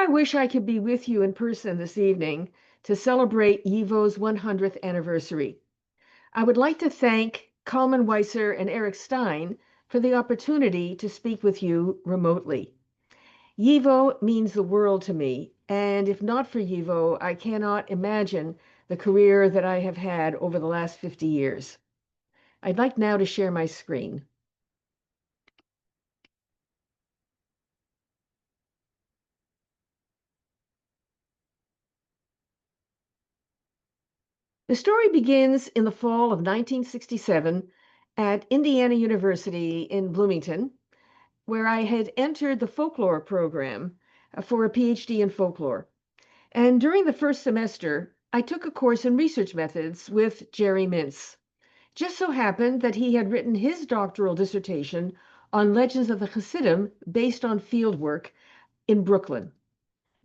I wish I could be with you in person this evening to celebrate YIVO's 100th anniversary. I would like to thank Kalman Weiser and Eric Stein for the opportunity to speak with you remotely. YIVO means the world to me, and if not for YIVO, I cannot imagine the career that I have had over the last 50 years. I'd like now to share my screen. The story begins in the fall of 1967 at Indiana University in Bloomington, where I had entered the folklore program for a PhD in folklore. And during the first semester, I took a course in research methods with Jerry Mintz. Just so happened that he had written his doctoral dissertation on legends of the Hasidim based on fieldwork in Brooklyn.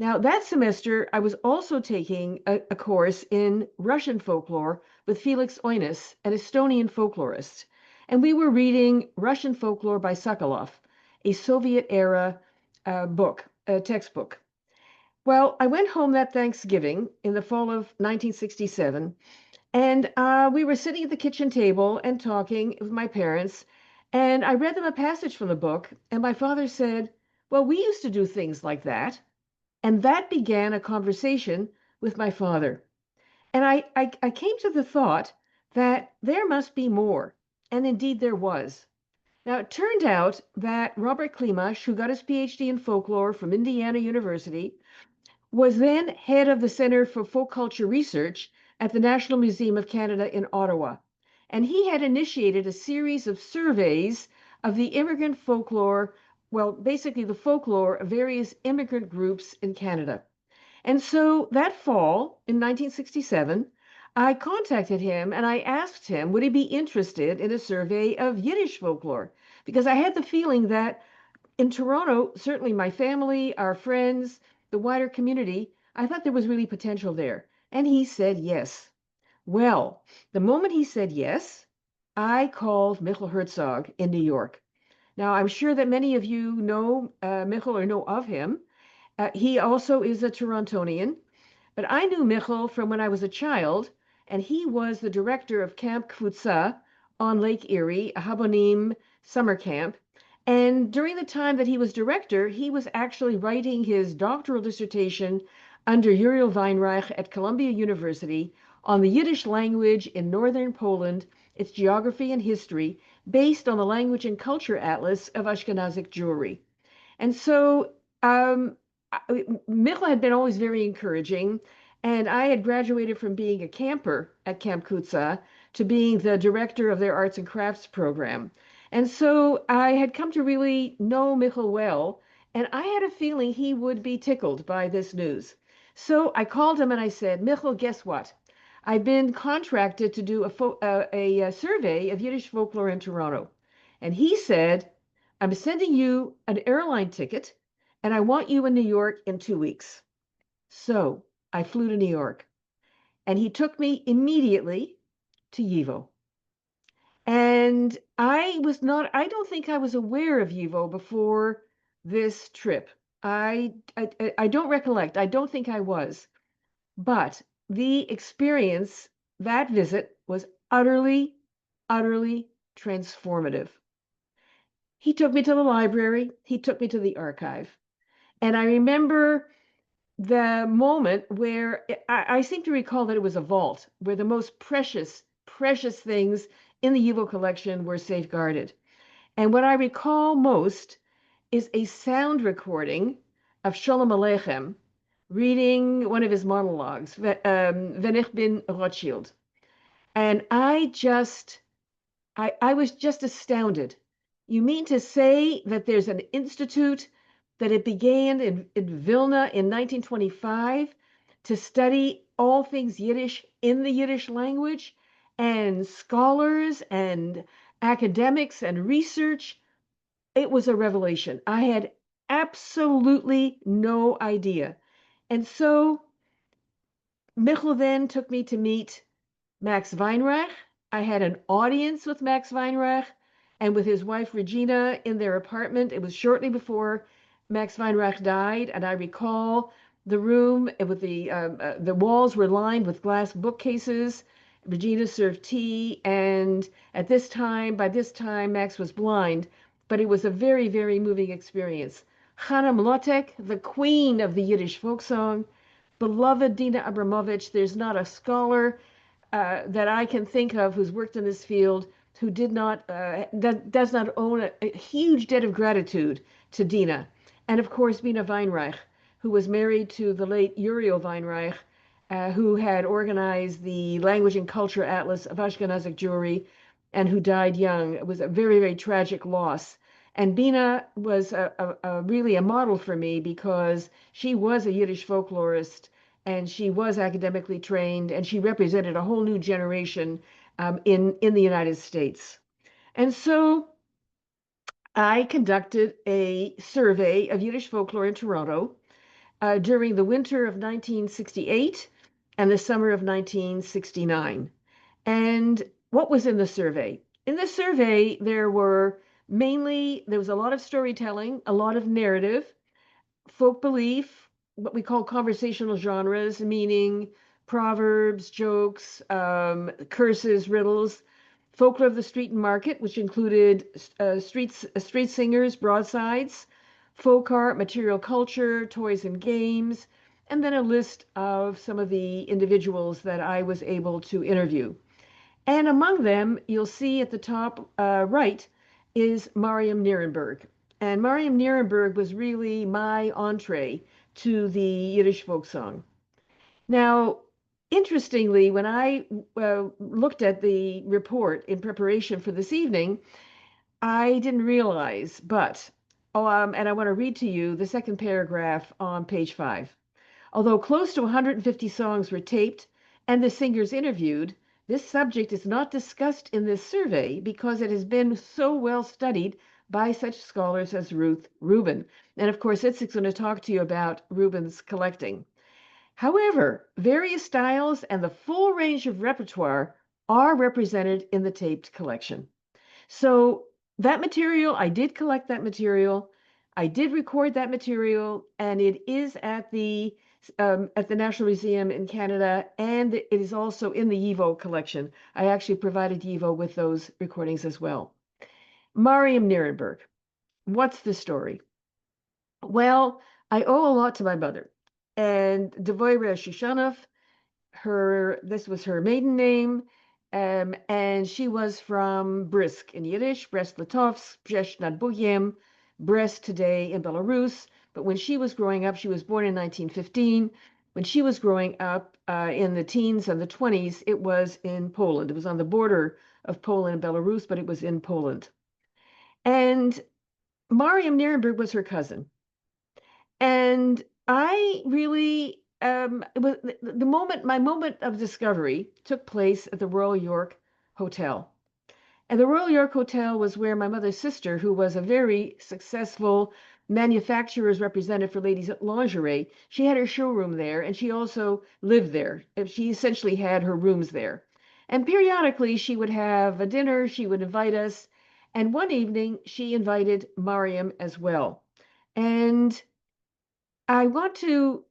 Now, that semester, I was also taking a course in Russian folklore with Felix Oinis, an Estonian folklorist. And we were reading Russian folklore by Sokolov, a Soviet-era textbook. Well, I went home that Thanksgiving in the fall of 1967, and we were sitting at the kitchen table and talking with my parents, and I read them a passage from the book, and my father said, "Well, we used to do things like that." And that began a conversation with my father. And I came to the thought that there must be more. And indeed there was. Now, it turned out that Robert Klimash, who got his PhD in folklore from Indiana University, was then head of the Center for Folk Culture Research at the National Museum of Canada in Ottawa. And he had initiated a series of surveys of the immigrant folklore, well, basically the folklore of various immigrant groups in Canada. And so that fall in 1967, I contacted him and I asked him, would he be interested in a survey of Yiddish folklore? Because I had the feeling that in Toronto, certainly my family, our friends, the wider community, I thought there was really potential there. And he said yes. Well, the moment he said yes, I called Michel Herzog in New York. Now, I'm sure that many of you know Michel or know of him. He also is a Torontonian, but I knew Michel from when I was a child, and he was the director of Camp Kfutza on Lake Erie, a Habonim summer camp. And during the time that he was director, he was actually writing his doctoral dissertation under Uriel Weinreich at Columbia University on the Yiddish language in northern Poland, its geography and history, based on the language and culture atlas of Ashkenazi Jewry. And so Michel had been always very encouraging, and I had graduated from being a camper at Camp Kutza to being the director of their arts and crafts program. And so I had come to really know Michel well, and I had a feeling he would be tickled by this news. So I called him and I said, Michel, guess what? I've been contracted to do a survey of Yiddish folklore in Toronto. And he said, I'm sending you an airline ticket and I want you in New York in 2 weeks. So I flew to New York and he took me immediately to YIVO. And I don't think I was aware of YIVO before this trip. I don't recollect. I don't think I was. But the experience, that visit was utterly, utterly transformative. He took me to the library. He took me to the archive. And I remember the moment where I seem to recall that it was a vault where the most precious, precious things in the YIVO collection were safeguarded. And what I recall most is a sound recording of Sholem Aleichem reading one of his monologues, Wenn ich bin Rothschild. And I was just astounded. You mean to say that there's an institute that it began in Vilna in 1925 to study all things Yiddish in the Yiddish language, and scholars and academics and research? It was a revelation. I had absolutely no idea. And so Michel then took me to meet Max Weinreich. I had an audience with Max Weinreich and with his wife Regina in their apartment. It was shortly before Max Weinreich died, and I recall the room with the walls were lined with glass bookcases. Regina served tea, and by this time, Max was blind, but it was a very, very moving experience. Chana Mlotek, the queen of the Yiddish folk song, beloved Dina Abramovich. There's not a scholar that I can think of who's worked in this field who that does not own a huge debt of gratitude to Dina. And of course, Bina Weinreich, who was married to the late Uriel Weinreich, who had organized the Language and Culture Atlas of Ashkenazi Jewry and who died young. It was a very, very tragic loss. And Bina was really a model for me because she was a Yiddish folklorist and she was academically trained and she represented a whole new generation in the United States. And so I conducted a survey of Yiddish folklore in Toronto during the winter of 1968 and the summer of 1969. And what was in the survey? In the survey, there was a lot of storytelling, a lot of narrative, folk belief, what we call conversational genres, meaning proverbs, jokes, curses, riddles, folklore of the street and market, which included street singers, broadsides, folk art, material culture, toys and games, and then a list of some of the individuals that I was able to interview. And among them, you'll see at the top right is Mariam Nierenberg. And Mariam Nierenberg was really my entree to the Yiddish folk song. Now, interestingly, when I looked at the report in preparation for this evening, I didn't realize, and I want to read to you the second paragraph on page 5. Although close to 150 songs were taped and the singers interviewed, this subject is not discussed in this survey because it has been so well studied by such scholars as Ruth Rubin. And of course, Itzik going to talk to you about Rubin's collecting. However, various styles and the full range of repertoire are represented in the taped collection. So that material, I did collect that material, I did record that material, and it is at the National Museum in Canada, and it is also in the YIVO collection. I actually provided YIVO with those recordings as well. Mariam Nierenberg, what's the story? Well, I owe a lot to my mother, and Devoira Shushanov, this was her maiden name, and she was from Brisk in Yiddish, Brest-Litovsk, Brest nad Buyem, Brest today in Belarus. But when she was growing up, she was born in 1915. When she was growing up in the teens and the 20s, it was in Poland. It was on the border of Poland and Belarus, but it was in Poland. And Mariam Nierenberg was her cousin. And I really it was my moment of discovery took place at the Royal York Hotel. And the Royal York Hotel was where my mother's sister, who was a very successful manufacturer's representative for ladies' lingerie, she had her showroom there and she also lived there. She essentially had her rooms there. And periodically she would have a dinner, she would invite us. And one evening she invited Mariam as well. And I want to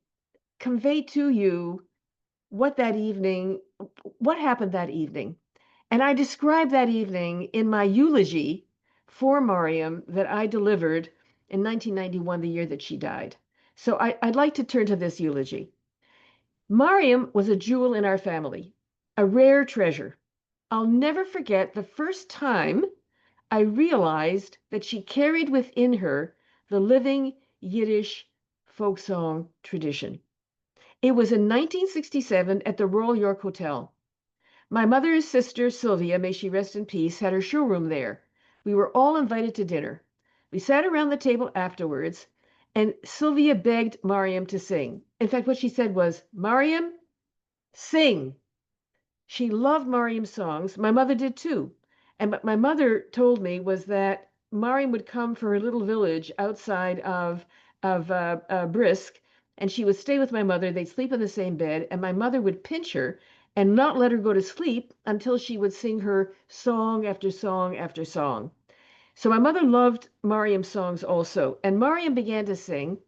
convey to you what happened that evening. And I described that evening in my eulogy for Mariam that I delivered in 1991, the year that she died. So I'd like to turn to this eulogy. Mariam was a jewel in our family, a rare treasure. I'll never forget the first time I realized that she carried within her the living Yiddish folk song tradition. It was in 1967 at the Royal York Hotel. My mother's sister, Sylvia, may she rest in peace, had her showroom there. We were all invited to dinner. We sat around the table afterwards, and Sylvia begged Mariam to sing. In fact, what she said was, Mariam, sing. She loved Mariam's songs. My mother did too. And what my mother told me was that Mariam would come from her little village outside of Brisk, and she would stay with my mother. They'd sleep in the same bed, and my mother would pinch her and not let her go to sleep until she would sing her song after song after song. So my mother loved Mariam's songs also, and Mariam began to sing,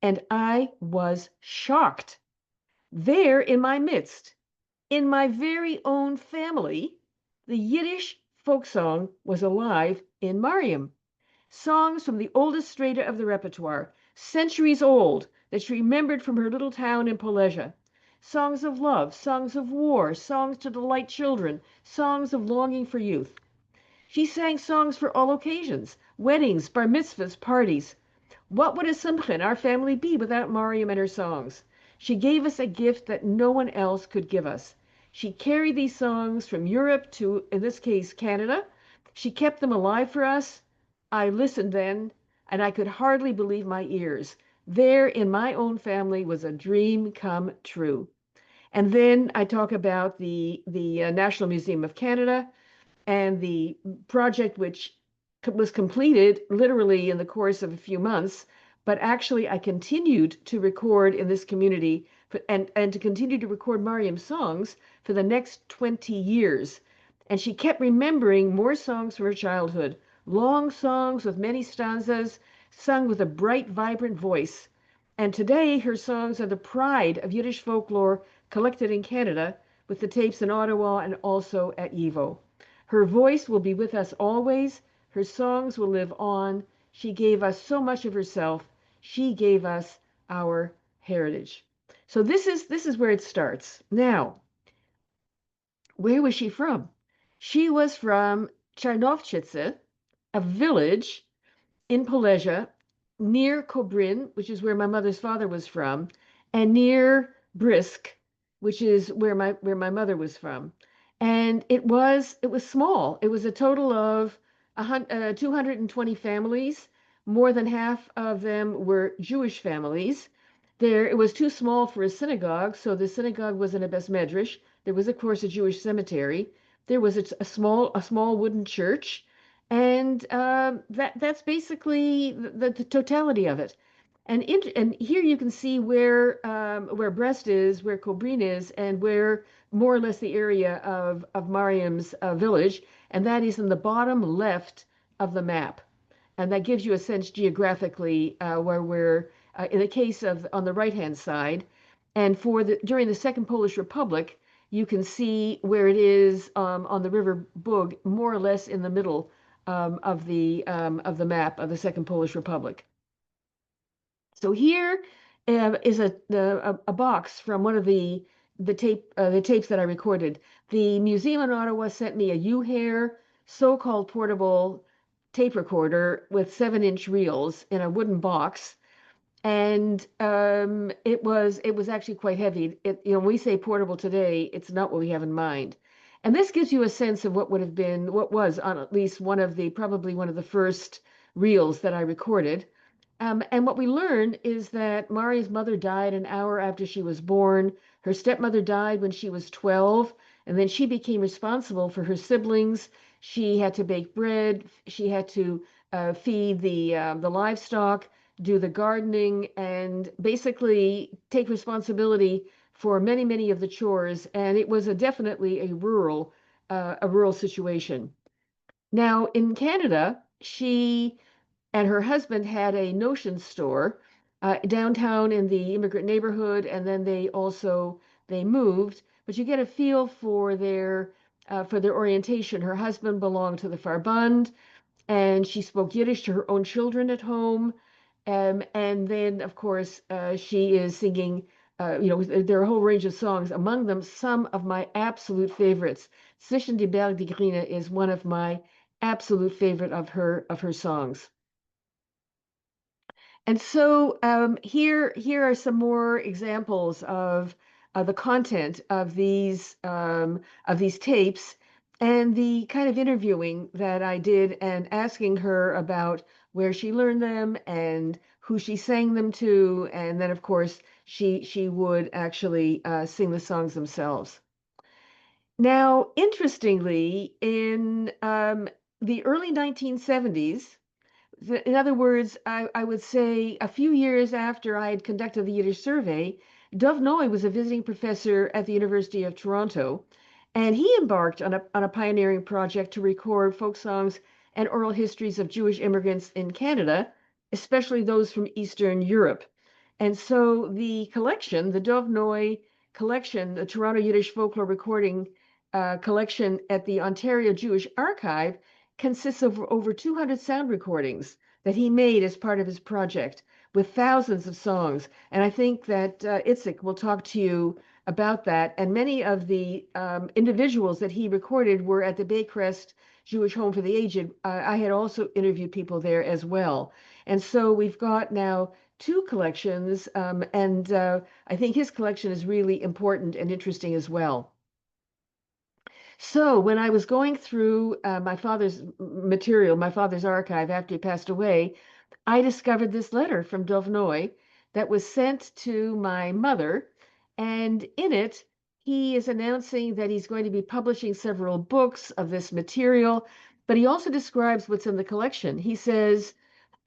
and I was shocked. There in my midst, in my very own family, the Yiddish folk song was alive in Mariam. Songs from the oldest strata of the repertoire, centuries old, that she remembered from her little town in Polesia. Songs of love, songs of war, songs to delight children, songs of longing for youth. She sang songs for all occasions, weddings, bar mitzvahs, parties. What would a simcha in our family be without Mariam and her songs? She gave us a gift that no one else could give us. She carried these songs from Europe to, in this case, Canada. She kept them alive for us. I listened then, and I could hardly believe my ears. There in my own family was a dream come true. And then I talk about the National Museum of Canada and the project, which was completed literally in the course of a few months, but actually I continued to record in this community and to continue to record Mariam's songs for the next 20 years. And she kept remembering more songs from her childhood, long songs with many stanzas, sung with a bright, vibrant voice. And today her songs are the pride of Yiddish folklore collected in Canada with the tapes in Ottawa and also at YIVO. Her voice will be with us always. Her songs will live on. She gave us so much of herself. She gave us our heritage. So this is where it starts. Now, where was she from? She was from Czarnowczyce, a village in Polesia, near Kobrin, which is where my mother's father was from, and near Brisk, which is where my mother was from. And it was small. It was a total of 220 families. More than half of them were Jewish families. There, it was too small for a synagogue, so the synagogue was in a bes medrash. There was, of course, a Jewish cemetery. There was a small wooden church, and that's basically the totality of it. And here you can see where Brest is, where Kobrin is, and where more or less the area of Mariam's village, and that is in the bottom left of the map. And that gives you a sense geographically where we're in the case of on the right-hand side. And during the Second Polish Republic, you can see where it is on the River Bug, more or less in the middle of the map of the Second Polish Republic. So here is a box from one of the tapes that I recorded. The museum in Ottawa sent me a U-Hair so-called portable tape recorder with 7-inch reels in a wooden box, and it was actually quite heavy. When we say portable today, it's not what we have in mind. And this gives you a sense of what was on at least probably one of the first reels that I recorded. And what we learn is that Mari's mother died an hour after she was born. Her stepmother died when she was 12, and then she became responsible for her siblings. She had to bake bread. She had to feed the livestock, do the gardening, and basically take responsibility for many, many of the chores. And it was definitely a rural situation. Now in Canada, she and her husband had a notion store downtown in the immigrant neighborhood, and then they moved. But you get a feel for their orientation. Her husband belonged to the Farband, and she spoke Yiddish to her own children at home. And then, of course, she is singing. There are a whole range of songs. Among them, some of my absolute favorites. Zwischen die Berg die Grine is one of my absolute favorite of her songs. And so here are some more examples of the content of these tapes and the kind of interviewing that I did and asking her about where she learned them and who she sang them to, and then of course she would actually sing the songs themselves. Now, interestingly, in the early 1970s. In other words, I would say a few years after I had conducted the Yiddish survey, Dov Noy was a visiting professor at the University of Toronto, and he embarked on a pioneering project to record folk songs and oral histories of Jewish immigrants in Canada, especially those from Eastern Europe. And so the collection, the Dov Noy collection, the Toronto Yiddish Folklore Recording collection at the Ontario Jewish Archive, consists of over 200 sound recordings that he made as part of his project with thousands of songs. And I think that Itzik will talk to you about that. And many of the individuals that he recorded were at the Baycrest Jewish Home for the Aged. I had also interviewed people there as well. And so we've got now two collections, and I think his collection is really important and interesting as well. So when I was going through my father's material, my father's archive after he passed away, I discovered this letter from Dovnoy that was sent to my mother. And in it, he is announcing that he's going to be publishing several books of this material, but he also describes what's in the collection. He says,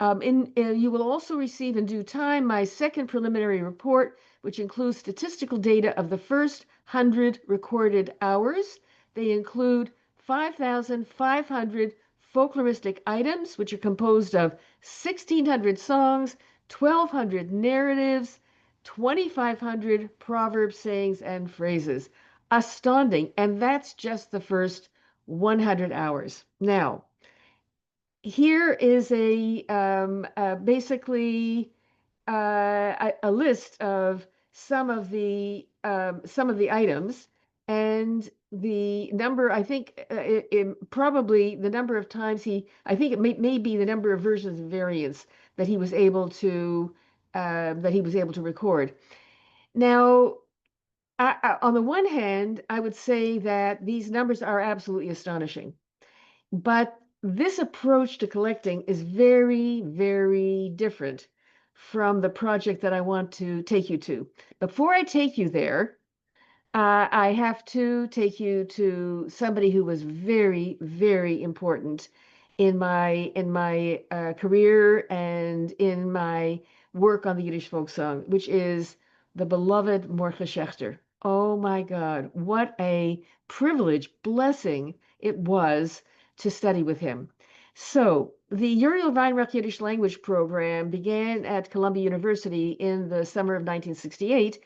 you will also receive in due time my second preliminary report, which includes statistical data of the first 100 recorded hours. They include 5,500 folkloristic items, which are composed of 1,600 songs, 1,200 narratives, 2,500 proverbs, sayings, and phrases. Astounding. And that's just the first 100 hours. Now, here is basically a list of some of the items and the number. I think probably the number of times I think it may be the number of versions and variants that he was able to record. Now, on the one hand, I would say that these numbers are absolutely astonishing. But this approach to collecting is very, very different from the project that I want to take you to. Before I take you there, I have to take you to somebody who was very, very important in my career and in my work on the Yiddish folk song, which is the beloved Mordechai Schechter. Oh my God, what a privilege, blessing it was to study with him. So the Uriel Weinreich Yiddish language program began at Columbia University in the summer of 1968.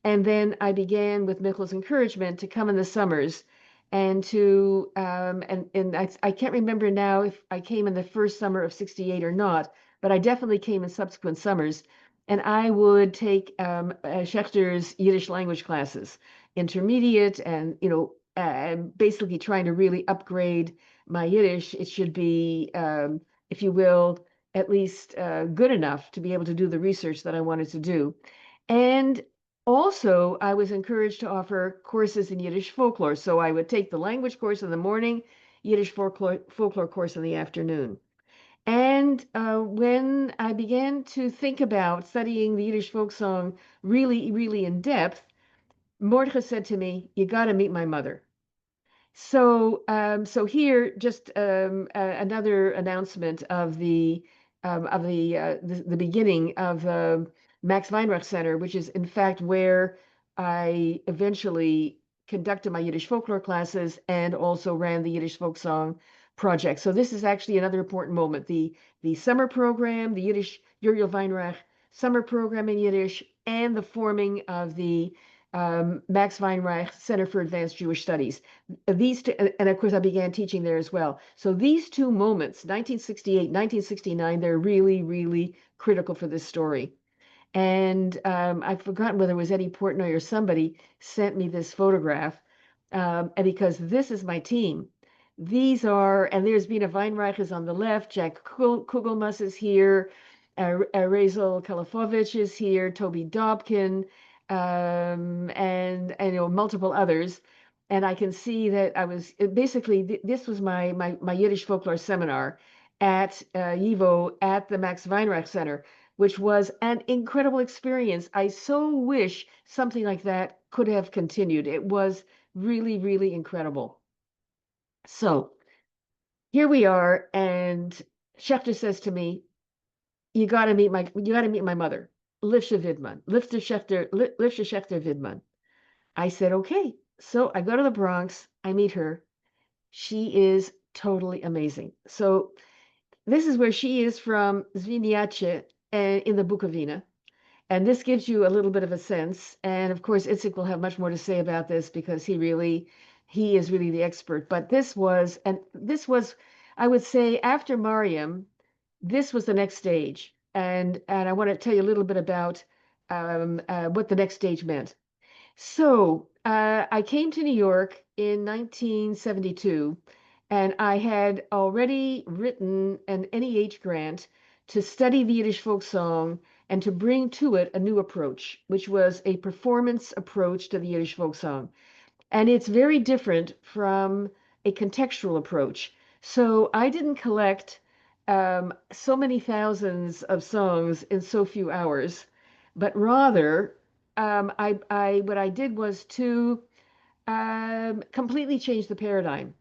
And then I began with Michel's encouragement to come in the summers and to, and I can't remember now if I came in the first summer of 68 or not, but I definitely came in subsequent summers. And I would take Schechter's Yiddish language classes, intermediate, and, basically trying to really upgrade my Yiddish. It should be, if you will, at least good enough to be able to do the research that I wanted to do. And also, I was encouraged to offer courses in Yiddish folklore. So I would take the language course in the morning, Yiddish folklore course in the afternoon. And when I began to think about studying the Yiddish folk song really, really in depth, Mordechai said to me, "You got to meet my mother." So here, just another announcement of the beginning of the Max Weinreich Center, which is in fact where I eventually conducted my Yiddish folklore classes and also ran the Yiddish folk song project. So this is actually another important moment. The summer program, the Yiddish Uriel Weinreich summer program in Yiddish, and the forming of the Max Weinreich Center for Advanced Jewish Studies. These two, and of course I began teaching there as well. So these two moments, 1968, 1969, they're really, really critical for this story. And I've forgotten whether it was Eddie Portnoy or somebody sent me this photograph, and because this is my team. These are, and there's Bina Weinreich is on the left, Jack Kugelmus is here, Razel Kalafovich is here, Toby Dobkin, and multiple others. And I can see that I was basically this was my Yiddish folklore seminar at YIVO at the Max Weinreich Center, which was an incredible experience. I so wish something like that could have continued. It was really, really incredible. So here we are, and Schechter says to me, you got to meet my mother, Lifsha Vidman, Lifsha Schechter Vidman. I said, okay. So I go to the Bronx, I meet her. She is totally amazing. So this is where she is from Zviniace in the Bukovina. And this gives you a little bit of a sense. And of course, Itzik will have much more to say about this because he is really the expert. But this was, I would say, after Mariam, this was the next stage. And I want to tell you a little bit about what the next stage meant. So I came to New York in 1972, and I had already written an NEH grant to study the Yiddish folk song and to bring to it a new approach, which was a performance approach to the Yiddish folk song. And it's very different from a contextual approach. So I didn't collect so many thousands of songs in so few hours, but rather what I did was to completely change the paradigm.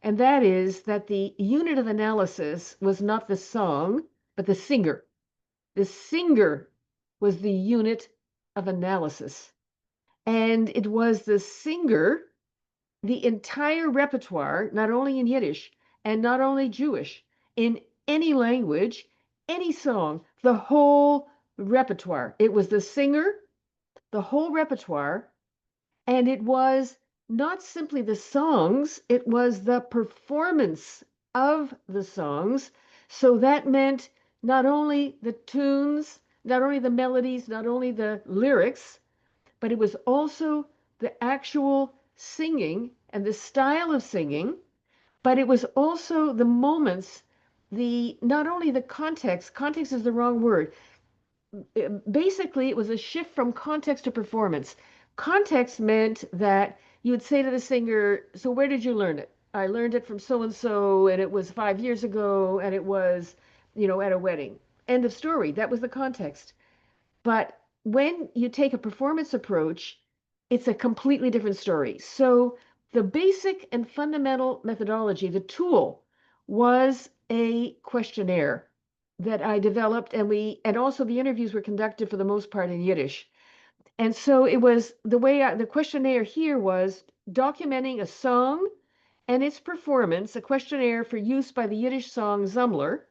And that is that the unit of analysis was not the song, but the singer. The singer was the unit of analysis. And it was the singer, the entire repertoire, not only in Yiddish and not only Jewish, in any language, any song, the whole repertoire. It was the singer, the whole repertoire, and it was not simply the songs, it was the performance of the songs. So that meant not only the tunes, not only the melodies, not only the lyrics, but it was also the actual singing and the style of singing, but it was also the moments, the not only the context is the wrong word. Basically, it was a shift from context to performance. Context meant that you would say to the singer, "So where did you learn it?" "I learned it from so and so, and it was 5 years ago, and it was, at a wedding." End of story. That was the context. But when you take a performance approach, it's a completely different story. So the basic and fundamental methodology, the tool, was a questionnaire that I developed, and also the interviews were conducted for the most part in Yiddish. And so it was the questionnaire here was documenting a song and its performance, a questionnaire for use by the Yiddish song Zummler.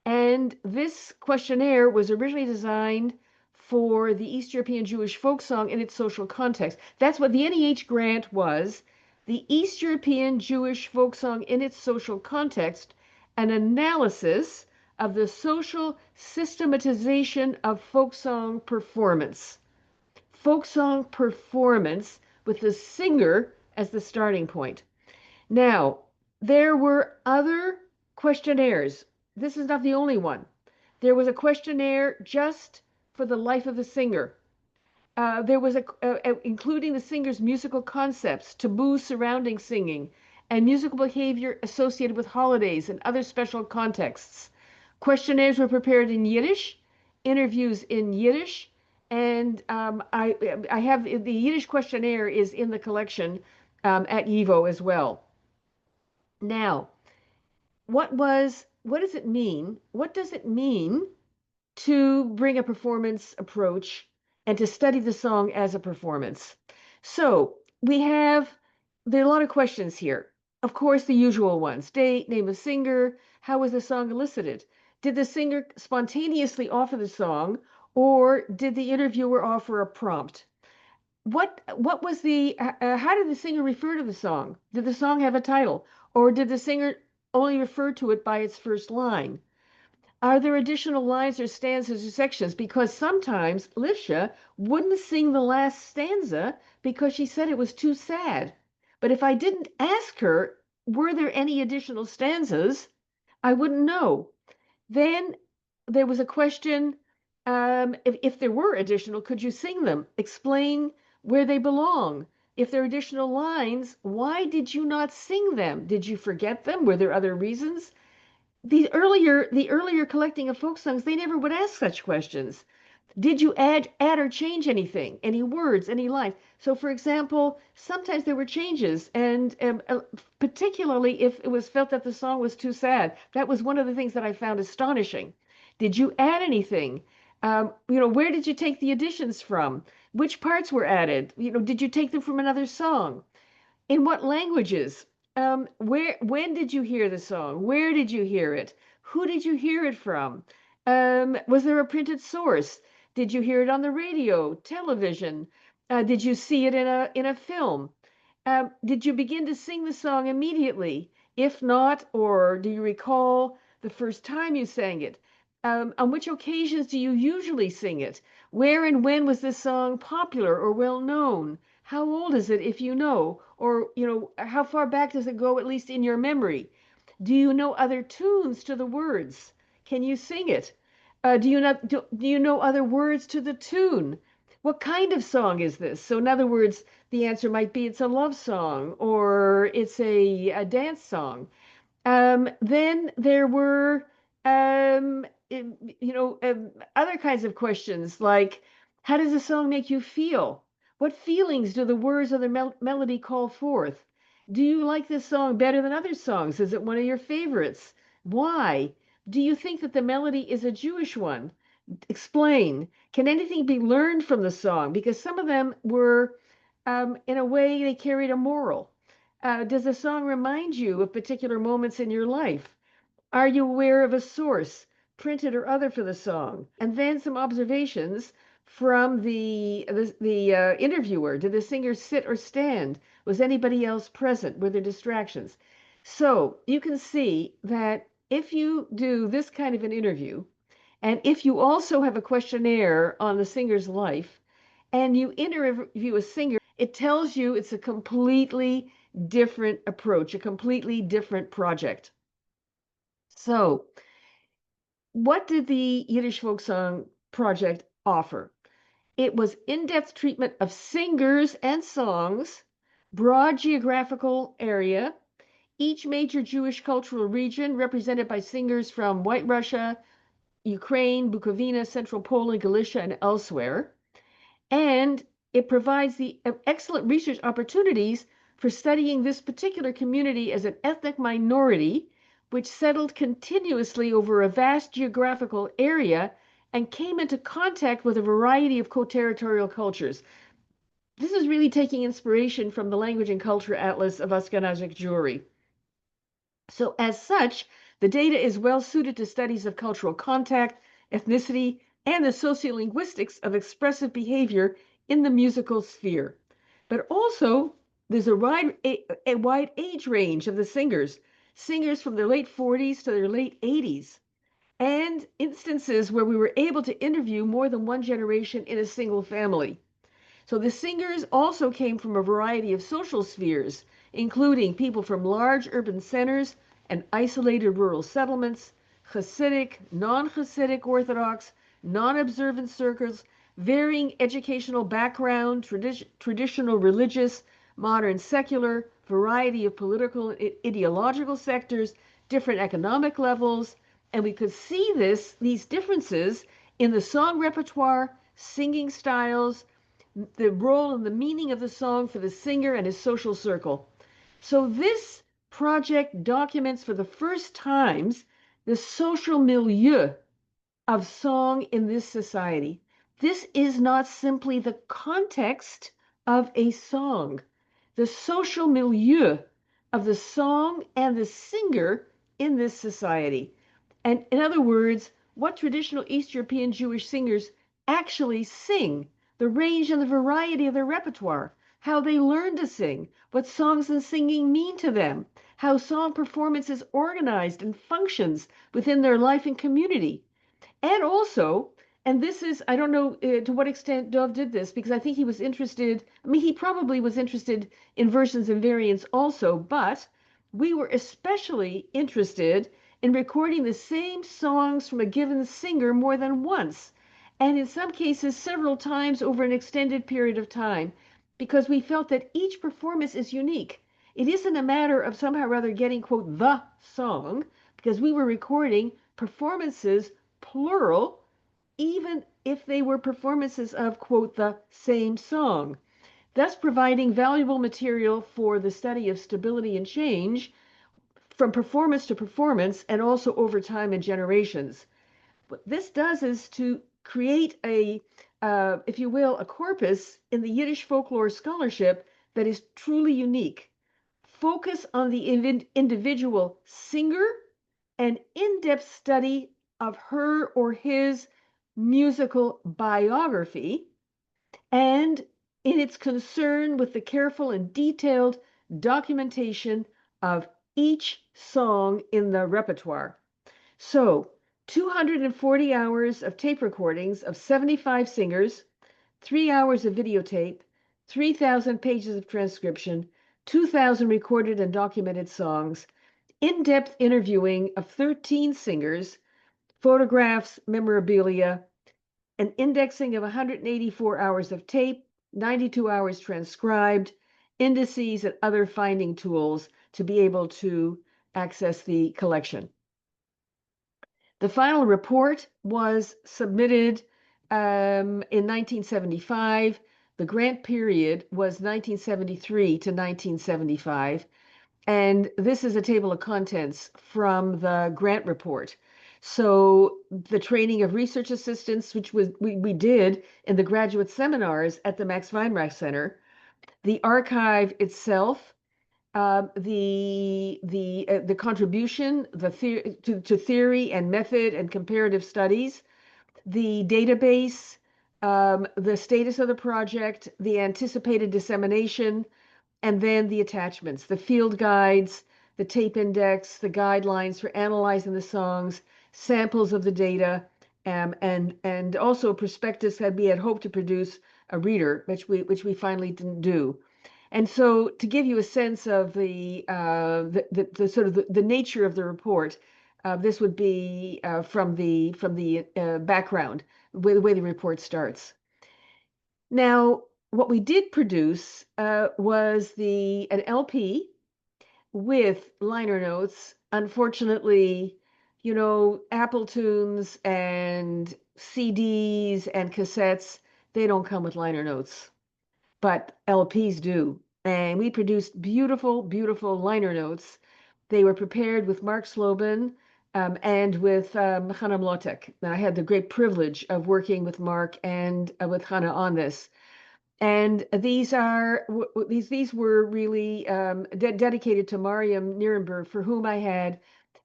And this questionnaire was originally designed for the East European Jewish folk song in its social context. That's what the NEH grant was, the East European Jewish folk song in its social context, an analysis of the social systematization of folk song performance. Folk song performance with the singer as the starting point. Now, there were other questionnaires. This is not the only one. There was a questionnaire just for the life of the singer. There was including the singer's musical concepts, taboos surrounding singing, and musical behavior associated with holidays and other special contexts. Questionnaires were prepared in Yiddish, interviews in Yiddish, and I have the Yiddish questionnaire is in the collection at YIVO as well. Now, what does it mean? What does it mean to bring a performance approach and to study the song as a performance? So there are a lot of questions here. Of course, the usual ones: date, name of singer, how was the song elicited? Did the singer spontaneously offer the song, or did the interviewer offer a prompt? What was how did the singer refer to the song? Did the song have a title, or did the singer only refer to it by its first line? Are there additional lines or stanzas or sections? Because sometimes Livsha wouldn't sing the last stanza because she said it was too sad. But if I didn't ask her, were there any additional stanzas, I wouldn't know. Then there was a question, if there were additional, could you sing them? Explain where they belong. If there are additional lines, why did you not sing them? Did you forget them? Were there other reasons? The earlier collecting of folk songs, they never would ask such questions. Did you add or change anything, any words, any lines? So, for example, sometimes there were changes, and particularly if it was felt that the song was too sad. That was one of the things that I found astonishing. Did you add anything? Where did you take the additions from? Which parts were added? Did you take them from another song? In what languages? When did you hear the song? Where did you hear it? Who did you hear it from? Was there a printed source? Did you hear it on the radio, television? Did you see it in a film? Did you begin to sing the song immediately? If not, or do you recall the first time you sang it? On which occasions do you usually sing it? Where and when was this song popular or well known? How old is it, if you know? Or, how far back does it go, at least in your memory? Do you know other tunes to the words? Can you sing it? Do you know other words to the tune? What kind of song is this? So, in other words, the answer might be it's a love song or it's a dance song. Then there were, um, other kinds of questions like, how does a song make you feel? What feelings do the words of the melody call forth? Do you like this song better than other songs? Is it one of your favorites? Why? Do you think that the melody is a Jewish one? Explain. Can anything be learned from the song? Because some of them were, in a way, they carried a moral. Does the song remind you of particular moments in your life? Are you aware of a source, printed or other, for the song? And then some observations from the interviewer. Did the singer sit or stand? Was anybody else present? Were there distractions? So you can see that if you do this kind of an interview, and if you also have a questionnaire on the singer's life, and you interview a singer, it tells you it's a completely different approach, a completely different project. So, what did the Yiddish folk song project offer? It was in-depth treatment of singers and songs, broad geographical area, each major Jewish cultural region represented by singers from White Russia, Ukraine, Bukovina, Central Poland, Galicia, and elsewhere. And it provides the excellent research opportunities for studying this particular community as an ethnic minority, which settled continuously over a vast geographical area and came into contact with a variety of co-territorial cultures. This is really taking inspiration from the Language and Culture Atlas of Ashkenazi Jewry. So as such, the data is well suited to studies of cultural contact, ethnicity, and the sociolinguistics of expressive behavior in the musical sphere. But also, there's a wide age range of the singers from their late 40s to their late 80s, and instances where we were able to interview more than one generation in a single family. So the singers also came from a variety of social spheres, including people from large urban centers and isolated rural settlements, Hasidic, non-Hasidic Orthodox, non-observant circles, varying educational background, traditional religious, modern secular, variety of political and ideological sectors, different economic levels, and we could see these differences in the song repertoire, singing styles, the role and the meaning of the song for the singer and his social circle. So this project documents for the first times the social milieu of song in this society. This is not simply the context of a song, the social milieu of the song and the singer in this society. And in other words, what traditional East European Jewish singers actually sing, the range and the variety of their repertoire, how they learn to sing, what songs and singing mean to them, how song performance is organized and functions within their life and community. And also, and this is, I don't know to what extent Dov did this, because I think he was interested, I mean, he probably was interested in versions and variants also, but we were especially interested in recording the same songs from a given singer more than once, and in some cases several times over an extended period of time, because we felt that each performance is unique. It isn't a matter of somehow or other getting, quote, the song, because we were recording performances, plural, even if they were performances of, quote, the same song, thus providing valuable material for the study of stability and change from performance to performance and also over time and generations. What this does is to create if you will, a corpus in the Yiddish folklore scholarship that is truly unique. focus on the individual singer, and in-depth study of her or his musical biography, and in its concern with the careful and detailed documentation of each song in the repertoire. So, 240 hours of tape recordings of 75 singers, 3 hours of videotape, 3,000 pages of transcription, 2,000 recorded and documented songs, in-depth interviewing of 13 singers, photographs, memorabilia, an indexing of 184 hours of tape, 92 hours transcribed, indices and other finding tools to be able to access the collection. The final report was submitted in 1975. The grant period was 1973 to 1975. And this is a table of contents from the grant report. So the training of research assistants, which we did in the graduate seminars at the Max Weinreich Center, the archive itself, the contribution to theory and method and comparative studies, the database, the status of the project, the anticipated dissemination, and then the attachments, the field guides, the tape index, the guidelines for analyzing the songs, samples of the data, and also a prospectus that we had hoped to produce a reader, which we finally didn't do. And so, to give you a sense of the sort of the nature of the report, this would be from the background, the way the report starts. Now, what we did produce was an LP with liner notes. Unfortunately, you know, Apple Tunes and CDs and cassettes, they don't come with liner notes, but LPs do. And we produced beautiful, beautiful liner notes. They were prepared with Mark Slobin and with Hannah Mlotek. And I had the great privilege of working with Mark and with Hannah on this. And these were really dedicated to Mariam Nirenberg, for whom I had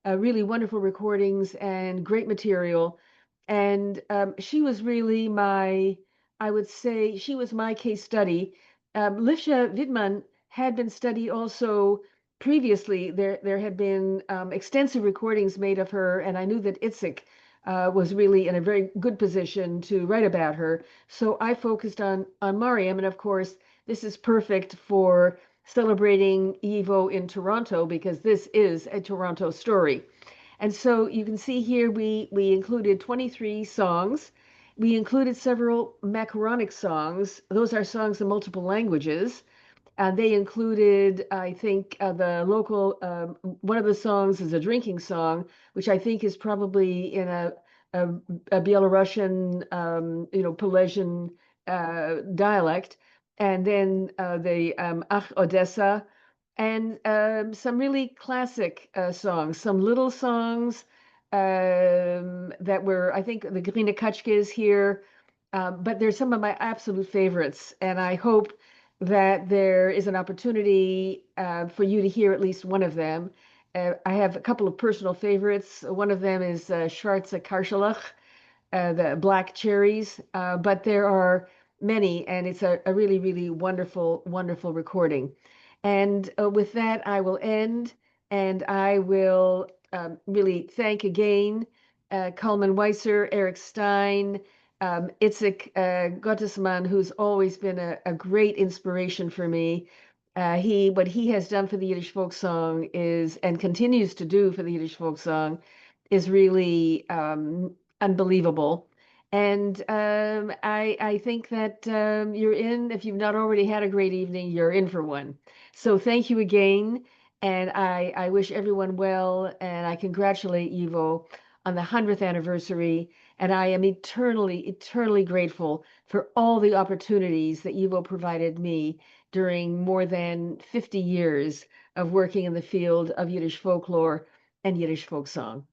really wonderful recordings and great material. And she was really I would say, she was my case study. Livsha Widman had been studied also previously. There had been extensive recordings made of her, and I knew that Itzik was really in a very good position to write about her. So I focused on Mariam, and of course, this is perfect for celebrating YIVO in Toronto, because this is a Toronto story. And so you can see here we included 23 songs. We included several macaronic songs. Those are songs in multiple languages. They included, I think, the local, one of the songs is a drinking song, which I think is probably in a Belarusian, Polesian dialect. And then the Ach Odessa, and some really classic songs, some little songs that were, I think, the Grine Kachke is here. But there's some of my absolute favorites, and I hope that there is an opportunity for you to hear at least one of them. I have a couple of personal favorites. One of them is Schwarze Karshalach, the black cherries, but there are many, and it's a really, really wonderful, wonderful recording. And with that, I will end, and I will really thank again Kalman Weiser, Eric Stein, Itzik Gottesman, who's always been a great inspiration for me. What he has done for the Yiddish folk song is, and continues to do for the Yiddish folk song, is really unbelievable. And I think that you're in, if you've not already had a great evening, you're in for one. So thank you again. And I wish everyone well, and I congratulate YIVO on the 100th anniversary. And I am eternally, eternally grateful for all the opportunities that YIVO provided me during more than 50 years of working in the field of Yiddish folklore and Yiddish folk song.